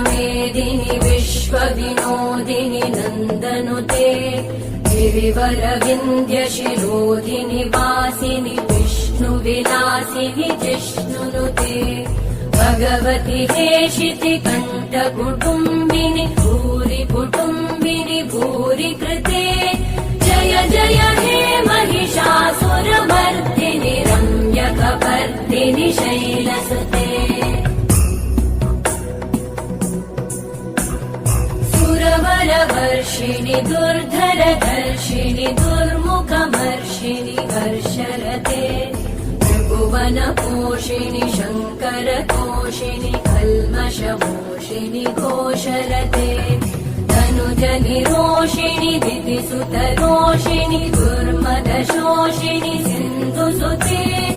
मेदिनि विश्वविनोदिनि नन्दनुते गिरिवरविन्द्यशिरोधिनि वासिनि विष्णुविलासिनि जिष्णुनुते भगवति हेशिति कण्ठकुटुम्बिनि भूरि कुटुम्बिनि भूरि कृते जय जय हे महिषासुरमर्दिनि रम्यकपर्दिनि शैलसुते सुरवरवर्षिणि दुर्धरधर्षिणि दुर्मुखमर्षिणि हर्षरते त्रिभुवनपोषिणि शङ्करतोषिणि कल्मषमोषिणि घोषरते तनुजनिरोषिणि दितिसुतरोषिणि दुर्मदशोषिणि सिन्धुसुते।